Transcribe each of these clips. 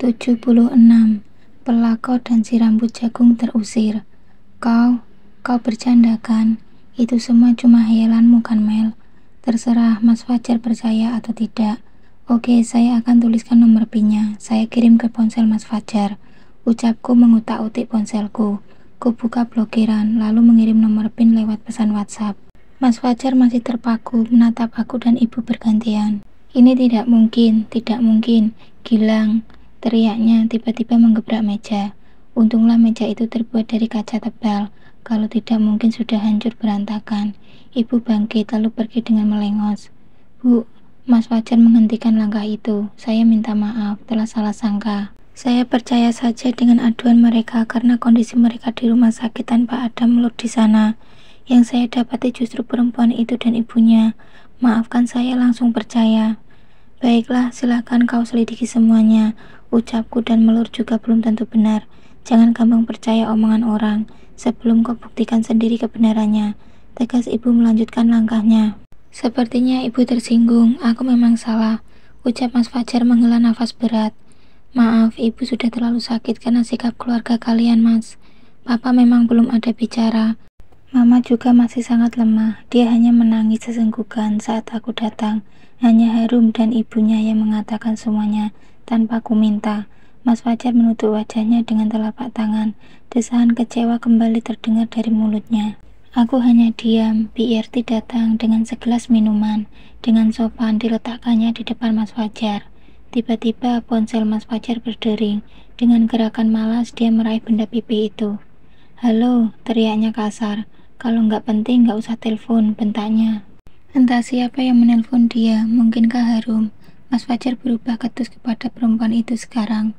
76. Pelakor dan si rambut jagung terusir. Kau bercanda kan? Itu semua cuma hayalanmu kan, Mel? Terserah Mas Fajar percaya atau tidak. Oke, saya akan tuliskan nomor PIN-nya. Saya kirim ke ponsel Mas Fajar. Ucapku mengutak-utik ponselku. Ku buka blokiran, lalu mengirim nomor PIN lewat pesan WhatsApp. Mas Fajar masih terpaku menatap aku dan ibu bergantian. Ini tidak mungkin, Gilang, teriaknya tiba-tiba menggebrak meja. Untunglah meja itu terbuat dari kaca tebal, kalau tidak mungkin sudah hancur berantakan. Ibu bangkit lalu pergi dengan melengos. Bu, Mas Fajar menghentikan langkah itu. Saya minta maaf, telah salah sangka. Saya percaya saja dengan aduan mereka karena kondisi mereka di rumah sakit tanpa ada Melur di sana. Yang saya dapati justru perempuan itu dan ibunya. Maafkan saya langsung percaya. Baiklah, silakan kau selidiki semuanya. Ucapku dan Melur juga belum tentu benar. Jangan gampang percaya omongan orang sebelum kau buktikan sendiri kebenarannya. Tegas ibu melanjutkan langkahnya. Sepertinya ibu tersinggung. Aku memang salah, ucap Mas Fajar menghela nafas berat. Maaf, ibu sudah terlalu sakit karena sikap keluarga kalian, Mas. Papa memang belum ada bicara. Mama juga masih sangat lemah. Dia hanya menangis sesenggukan saat aku datang. Hanya Harum dan ibunya yang mengatakan semuanya tanpa ku minta. Mas Fajar menutup wajahnya dengan telapak tangan. Desahan kecewa kembali terdengar dari mulutnya. Aku hanya diam. BRT datang dengan segelas minuman. Dengan sopan diletakkannya di depan Mas Fajar. Tiba-tiba ponsel Mas Fajar berdering. Dengan gerakan malas dia meraih benda pipi itu. Halo, teriaknya kasar. Kalau nggak penting nggak usah telepon, bentaknya. Entah siapa yang menelpon dia, mungkinkah Harum? Mas Fajar berubah ketus kepada perempuan itu sekarang.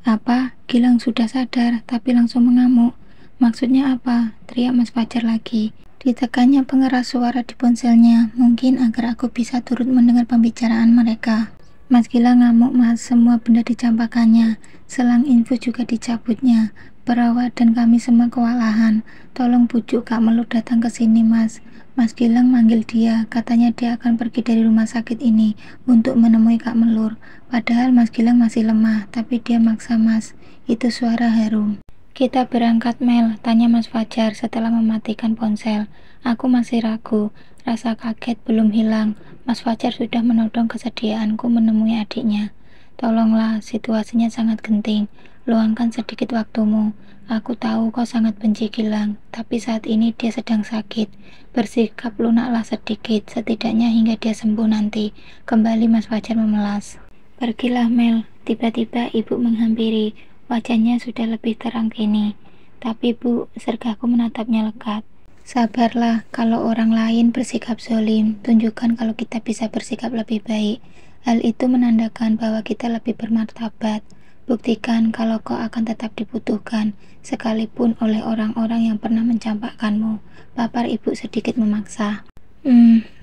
Apa? Gilang sudah sadar, tapi langsung mengamuk. Maksudnya apa? Teriak Mas Fajar lagi. Ditekannya pengeras suara di ponselnya, mungkin agar aku bisa turut mendengar pembicaraan mereka. Mas Gilang ngamuk, Mas. Semua benda dicampakkannya. Selang infus juga dicabutnya. Perawat dan kami semua kewalahan. Tolong bujuk Kak Melur datang ke sini, Mas. Mas Gilang manggil dia, katanya dia akan pergi dari rumah sakit ini untuk menemui Kak Melur. Padahal Mas Gilang masih lemah, tapi dia maksa, Mas. Itu suara Harum. Kita berangkat, Mel, tanya Mas Fajar setelah mematikan ponsel. Aku masih ragu, rasa kaget belum hilang. Mas Fajar sudah menodong kesediaanku menemui adiknya. Tolonglah, situasinya sangat genting. Luangkan sedikit waktumu. Aku tahu kau sangat benci Gilang, tapi saat ini dia sedang sakit. Bersikap lunaklah sedikit, setidaknya hingga dia sembuh nanti. Kembali Mas Fajar memelas. Pergilah, Mel. Tiba-tiba ibu menghampiri. Wajahnya sudah lebih terang kini. Tapi Bu, sergahku menatapnya lekat. Sabarlah, kalau orang lain bersikap zolim, tunjukkan kalau kita bisa bersikap lebih baik. Hal itu menandakan bahwa kita lebih bermartabat. Buktikan kalau kau akan tetap dibutuhkan, sekalipun oleh orang-orang yang pernah mencampakkanmu. Papar ibu sedikit memaksa.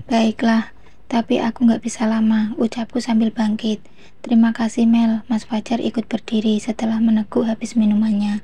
Baiklah, tapi aku nggak bisa lama, ucapku sambil bangkit. Terima kasih, Mel. Mas Fajar ikut berdiri setelah meneguk habis minumannya.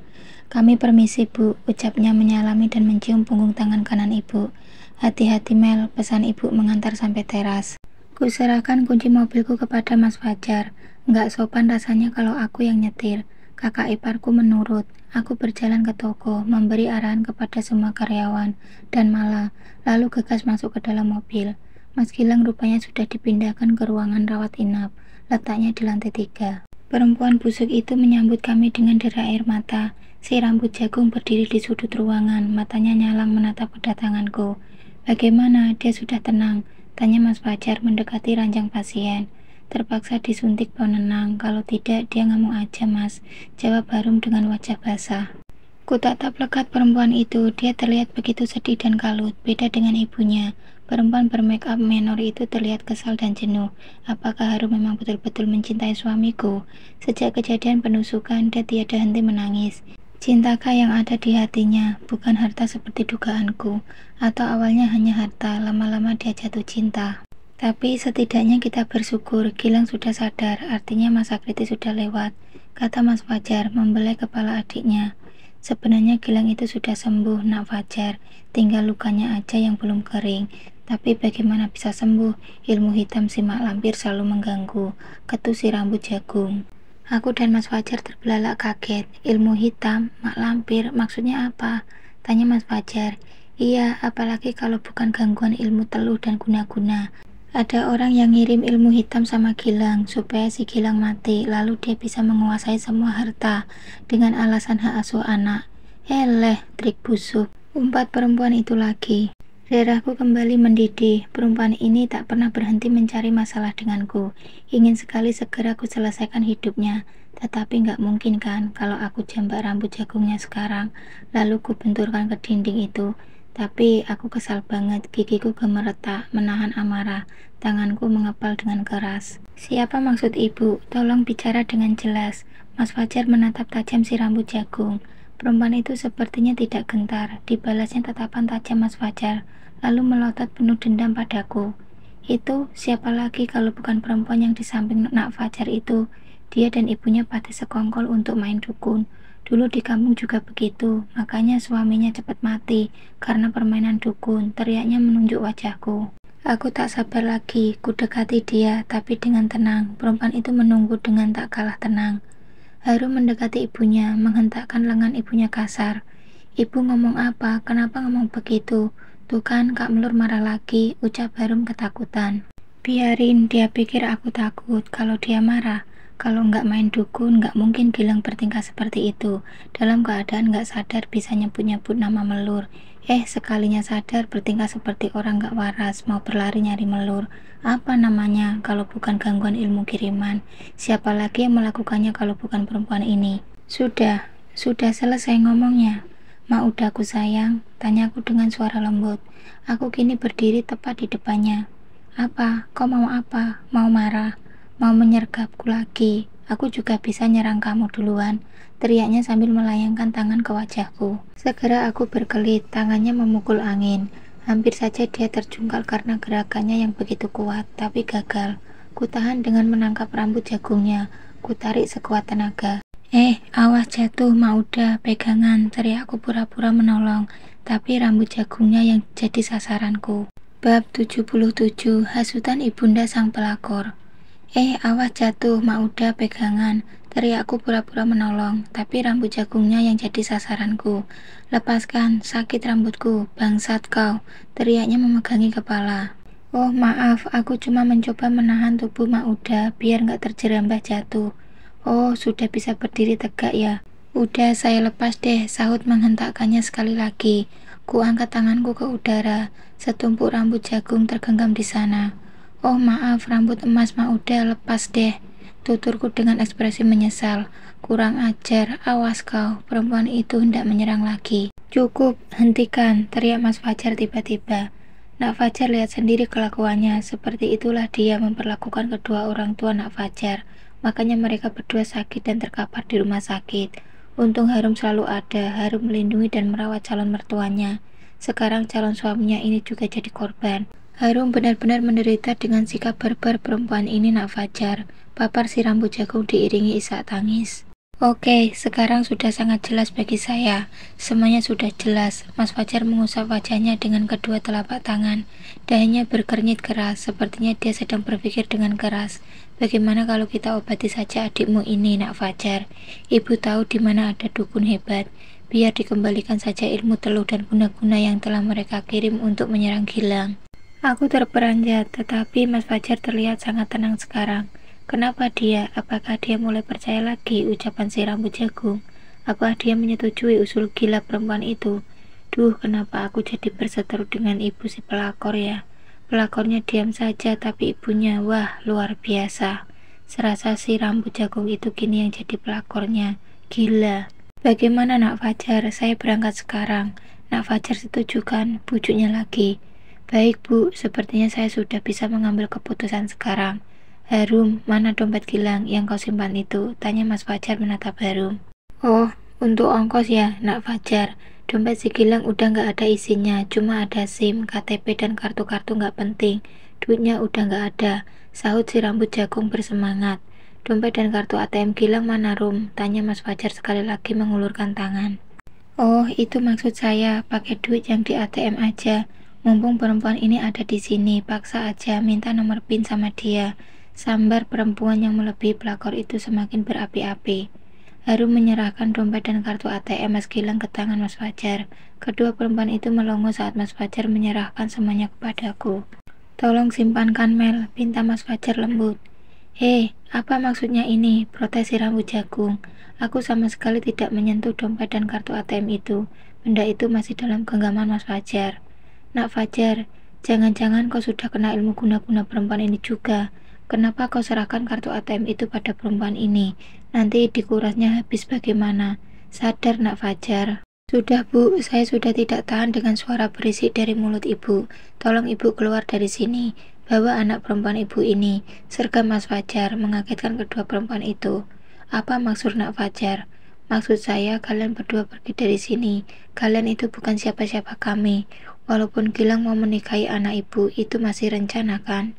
Kami permisi, Bu, ucapnya menyalami dan mencium punggung tangan kanan ibu. Hati-hati, Mel, pesan ibu mengantar sampai teras. Kuserahkan kunci mobilku kepada Mas Fajar. Nggak sopan rasanya kalau aku yang nyetir. Kakak iparku menurut. Aku berjalan ke toko, memberi arahan kepada semua karyawan, dan malah lalu gegas masuk ke dalam mobil. Mas Gilang rupanya sudah dipindahkan ke ruangan rawat inap, letaknya di lantai 3. Perempuan busuk itu menyambut kami dengan derai air mata. Si rambut jagung berdiri di sudut ruangan, matanya nyalang menatap kedatanganku. Bagaimana, dia sudah tenang? Tanya Mas Fajar mendekati ranjang pasien. Terpaksa disuntik penenang, kalau tidak dia ngamuk aja, Mas, jawab Harum dengan wajah basah. Ku tatap lekat perempuan itu, dia terlihat begitu sedih dan kalut, beda dengan ibunya. Perempuan bermake up menor itu terlihat kesal dan jenuh. Apakah Harum memang betul-betul mencintai suamiku? Sejak kejadian penusukan, dia tiada henti menangis. Cintakah yang ada di hatinya, bukan harta seperti dugaanku, atau awalnya hanya harta, lama-lama dia jatuh cinta. Tapi setidaknya kita bersyukur Gilang sudah sadar, artinya masa kritis sudah lewat, kata Mas Fajar membelai kepala adiknya. Sebenarnya Gilang itu sudah sembuh, Nak Fajar, tinggal lukanya aja yang belum kering. Tapi bagaimana bisa sembuh? Ilmu hitam si mak lampir selalu mengganggu, ketus si rambut jagung. Aku dan Mas Fajar terbelalak kaget. Ilmu hitam, mak lampir, maksudnya apa? Tanya Mas Fajar. Iya, apalagi kalau bukan gangguan ilmu teluh dan guna-guna. Ada orang yang ngirim ilmu hitam sama Gilang supaya si Gilang mati, lalu dia bisa menguasai semua harta dengan alasan hak asuh anak. Eleh, trik busuk. Umpat perempuan itu lagi. Darahku kembali mendidih. Perempuan ini tak pernah berhenti mencari masalah denganku. Ingin sekali segera ku selesaikan hidupnya. Tetapi nggak mungkin kan kalau aku jambak rambut jagungnya sekarang, lalu ku benturkan ke dinding itu. Tapi aku kesal banget, gigiku gemeretak, menahan amarah. Tanganku mengepal dengan keras. Siapa maksud ibu? Tolong bicara dengan jelas. Mas Fajar menatap tajam si rambut jagung. Perempuan itu sepertinya tidak gentar. Dibalasnya tatapan tajam Mas Fajar, lalu melotot penuh dendam padaku. Itu siapa lagi kalau bukan perempuan yang di samping Nak Fajar itu? Dia dan ibunya pasti sekongkol untuk main dukun. Dulu di kampung juga begitu, makanya suaminya cepat mati karena permainan dukun. Teriaknya menunjuk wajahku. Aku tak sabar lagi, ku dekati dia, tapi dengan tenang. Perempuan itu menunggu dengan tak kalah tenang. Harum mendekati ibunya, menghentakkan lengan ibunya kasar. Ibu ngomong apa? Kenapa ngomong begitu? Tuh kan Kak Melur marah lagi, ucap Harum ketakutan. Biarin, dia pikir aku takut kalau dia marah. Kalau nggak main dukun, nggak mungkin Gilang bertingkah seperti itu. Dalam keadaan nggak sadar bisa nyebut-nyebut nama Melur. Sekalinya sadar bertingkah seperti orang nggak waras, mau berlari nyari Melur. Apa namanya kalau bukan gangguan ilmu kiriman? Siapa lagi yang melakukannya kalau bukan perempuan ini? Sudah selesai ngomongnya. Ma udahku sayang, tanyaku dengan suara lembut. Aku kini berdiri tepat di depannya. Apa? Kau mau apa? Mau marah? Mau menyergapku lagi? Aku juga bisa nyerang kamu duluan, teriaknya sambil melayangkan tangan ke wajahku. Segera aku berkelit, tangannya memukul angin. Hampir saja dia terjungkal karena gerakannya yang begitu kuat, tapi gagal. Ku tahan dengan menangkap rambut jagungnya. Ku tarik sekuat tenaga. Awas jatuh, Mauda, pegangan, teriakku pura-pura menolong, tapi rambut jagungnya yang jadi sasaranku. Bab 77, Hasutan Ibunda Sang Pelakor. Awas jatuh, Mauda, pegangan, teriakku pura-pura menolong, tapi rambut jagungnya yang jadi sasaranku. Lepaskan, sakit rambutku, bangsat kau, teriaknya memegangi kepala. Oh maaf, aku cuma mencoba menahan tubuh Mauda biar nggak terjerambah jatuh. Oh, sudah bisa berdiri tegak ya? Udah, saya lepas deh, sahut menghentakkannya sekali lagi. Ku angkat tanganku ke udara, setumpuk rambut jagung tergenggam di sana. Oh maaf, rambut emas Mauda, lepas deh, tuturku dengan ekspresi menyesal. Kurang ajar, awas kau, perempuan itu hendak menyerang lagi. Cukup, hentikan, teriak Mas Fajar tiba-tiba. Nak Fajar lihat sendiri kelakuannya, seperti itulah dia memperlakukan kedua orang tua Nak Fajar. Makanya mereka berdua sakit dan terkapar di rumah sakit. Untung Harum selalu ada, Harum melindungi dan merawat calon mertuanya. Sekarang calon suaminya ini juga jadi korban. Harum benar-benar menderita dengan sikap barbar perempuan ini Nak Fajar. Papar si rambut jagung diiringi isak tangis. Oke, sekarang sudah sangat jelas bagi saya. Semuanya sudah jelas. Mas Fajar mengusap wajahnya dengan kedua telapak tangan. Dahinya berkernyit keras, sepertinya dia sedang berpikir dengan keras. Bagaimana kalau kita obati saja adikmu ini, Nak Fajar? Ibu tahu di mana ada dukun hebat. Biar dikembalikan saja ilmu teluh dan guna-guna yang telah mereka kirim untuk menyerang Gilang. Aku terperanjat, tetapi Mas Fajar terlihat sangat tenang sekarang. Kenapa dia? Apakah dia mulai percaya lagi ucapan si rambut jagung? Apakah dia menyetujui usul gila perempuan itu? Duh, kenapa aku jadi berseteru dengan ibu si pelakor ya? Pelakornya diam saja, tapi ibunya, wah, luar biasa. Serasa si rambut jagung itu kini yang jadi pelakornya. Gila. Bagaimana Nak Fajar? Saya berangkat sekarang. Nak Fajar setuju kan? Bujuknya lagi. Baik Bu, sepertinya saya sudah bisa mengambil keputusan sekarang. Harum, mana dompet Gilang yang kau simpan itu? Tanya Mas Fajar menatap Harum. Oh, untuk ongkos ya, Nak Fajar. Dompet si Gilang udah nggak ada isinya, cuma ada SIM, KTP dan kartu-kartu nggak penting. Duitnya udah nggak ada, sahut si rambut jagung bersemangat. Dompet dan kartu ATM Gilang mana Rum? Tanya Mas Fajar sekali lagi mengulurkan tangan. Oh, itu maksud saya, pakai duit yang di ATM aja. Mumpung perempuan ini ada di sini, paksa aja minta nomor PIN sama dia. Sambar perempuan yang melebihi pelakor itu semakin berapi-api. Harum menyerahkan dompet dan kartu ATM Mas Gilang ke tangan Mas Fajar. Kedua perempuan itu melongo saat Mas Fajar menyerahkan semuanya kepadaku. Tolong simpankan Mel, pinta Mas Fajar lembut. Hei, apa maksudnya ini? Protes si rambut jagung. Aku sama sekali tidak menyentuh dompet dan kartu ATM itu. Benda itu masih dalam genggaman Mas Fajar. Nak Fajar, jangan-jangan kau sudah kena ilmu guna-guna perempuan ini juga. Kenapa kau serahkan kartu ATM itu pada perempuan ini? Nanti dikurasnya habis bagaimana? Sadar Nak Fajar. Sudah Bu, saya sudah tidak tahan dengan suara berisik dari mulut ibu. Tolong ibu keluar dari sini. Bawa anak perempuan ibu ini. Sergam Mas Fajar, mengagetkan kedua perempuan itu. Apa maksud Nak Fajar? Maksud saya kalian berdua pergi dari sini. Kalian itu bukan siapa-siapa kami. Walaupun Gilang mau menikahi anak ibu, itu masih rencana kan?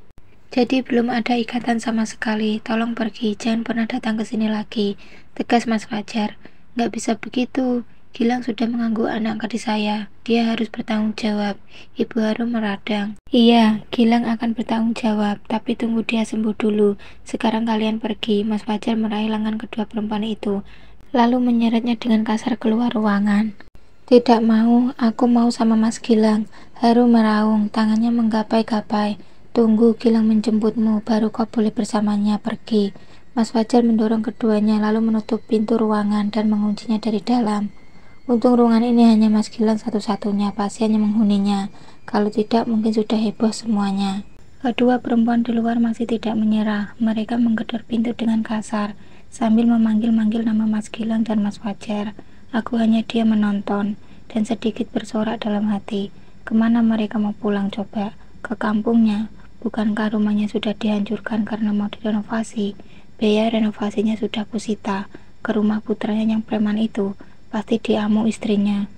Jadi belum ada ikatan sama sekali. Tolong pergi, jangan pernah datang ke sini lagi. Tegas Mas Fajar. Nggak bisa begitu. Gilang sudah mengganggu anak gadis saya. Dia harus bertanggung jawab. Ibu Harum meradang. Iya, Gilang akan bertanggung jawab. Tapi tunggu dia sembuh dulu. Sekarang kalian pergi. Mas Fajar meraih lengan kedua perempuan itu, lalu menyeretnya dengan kasar keluar ruangan. Tidak mau, aku mau sama Mas Gilang. Harum meraung, tangannya menggapai-gapai. Tunggu Gilang menjemputmu, baru kau boleh bersamanya pergi. Mas Fajar mendorong keduanya lalu menutup pintu ruangan dan menguncinya dari dalam. Untung ruangan ini hanya Mas Gilang satu-satunya pasien yang menghuninya. Kalau tidak mungkin sudah heboh semuanya. Kedua perempuan di luar masih tidak menyerah. Mereka menggedor pintu dengan kasar sambil memanggil-manggil nama Mas Gilang dan Mas Fajar. Aku hanya diam menonton dan sedikit bersorak dalam hati. Kemana mereka mau pulang coba? Ke kampungnya? Bukankah rumahnya sudah dihancurkan karena mau direnovasi? Biaya renovasinya sudah kusita. Ke rumah putranya yang preman itu, pasti diamu istrinya.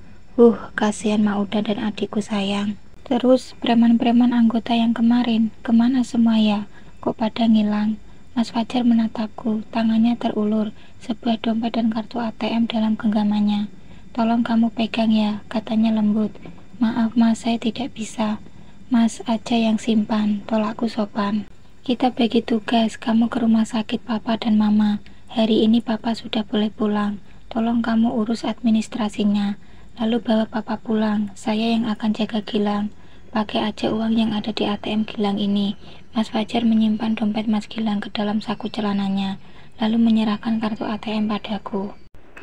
Kasihan Mauda dan adikku sayang. Terus preman-preman anggota yang kemarin, kemana semua ya? Kok pada ngilang? Mas Fajar menatapku, tangannya terulur, sebuah dompet dan kartu ATM dalam genggamannya. Tolong kamu pegang ya, katanya lembut. Maaf Mas, saya tidak bisa. Mas aja yang simpan, tolakku sopan. Kita bagi tugas, kamu ke rumah sakit papa dan mama. Hari ini papa sudah boleh pulang. Tolong kamu urus administrasinya. Lalu bawa papa pulang, saya yang akan jaga Gilang. Pakai aja uang yang ada di ATM Gilang ini. Mas Fajar menyimpan dompet Mas Gilang ke dalam saku celananya, lalu menyerahkan kartu ATM padaku.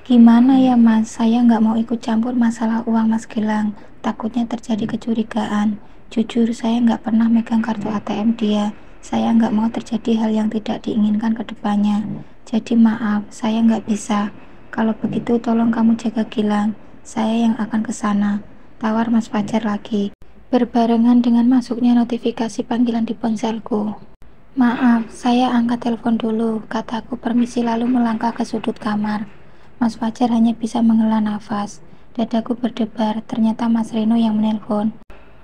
Gimana ya Mas, saya nggak mau ikut campur masalah uang Mas Gilang. Takutnya terjadi kecurigaan. Jujur, saya nggak pernah megang kartu ATM dia. Saya nggak mau terjadi hal yang tidak diinginkan ke depannya. Jadi maaf, saya nggak bisa. Kalau begitu tolong kamu jaga Gilang. Saya yang akan ke sana. Tawar Mas Fajar lagi. Berbarengan dengan masuknya notifikasi panggilan di ponselku. Maaf, saya angkat telepon dulu, kataku permisi lalu melangkah ke sudut kamar. Mas Fajar hanya bisa menghela nafas. Dadaku berdebar, ternyata Mas Reno yang menelpon.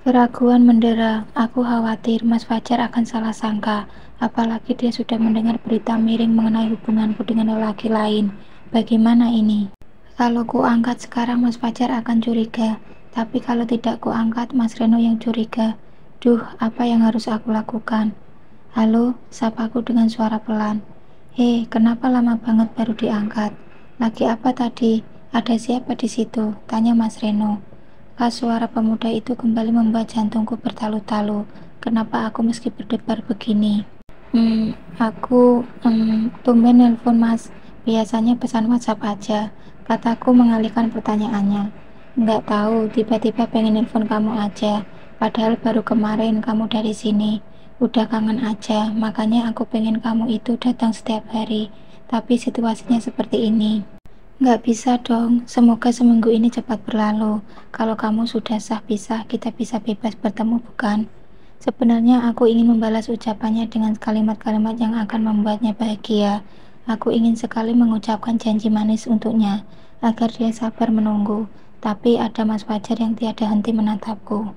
Keraguan mendera, aku khawatir Mas Fajar akan salah sangka, apalagi dia sudah mendengar berita miring mengenai hubunganku dengan lelaki lain. Bagaimana ini? Kalau ku angkat sekarang Mas Fajar akan curiga, tapi kalau tidak ku angkat Mas Reno yang curiga. Duh, apa yang harus aku lakukan? Halo, sapaku dengan suara pelan. Hei, kenapa lama banget baru diangkat? Lagi apa tadi? Ada siapa di situ? Tanya Mas Reno. Pas suara pemuda itu kembali membuat jantungku bertalu-talu. Kenapa aku meski berdebar begini? Aku tumben nelpon Mas. Biasanya pesan WhatsApp aja, kataku mengalihkan pertanyaannya. Nggak tahu, tiba-tiba pengen nelpon kamu aja. Padahal baru kemarin kamu dari sini. Udah kangen aja, makanya aku pengen kamu itu datang setiap hari. Tapi situasinya seperti ini. Nggak bisa dong, semoga seminggu ini cepat berlalu. Kalau kamu sudah sah pisah, kita bisa bebas bertemu bukan? Sebenarnya aku ingin membalas ucapannya dengan kalimat-kalimat yang akan membuatnya bahagia. Aku ingin sekali mengucapkan janji manis untuknya, agar dia sabar menunggu. Tapi ada Mas Fajar yang tiada henti menatapku.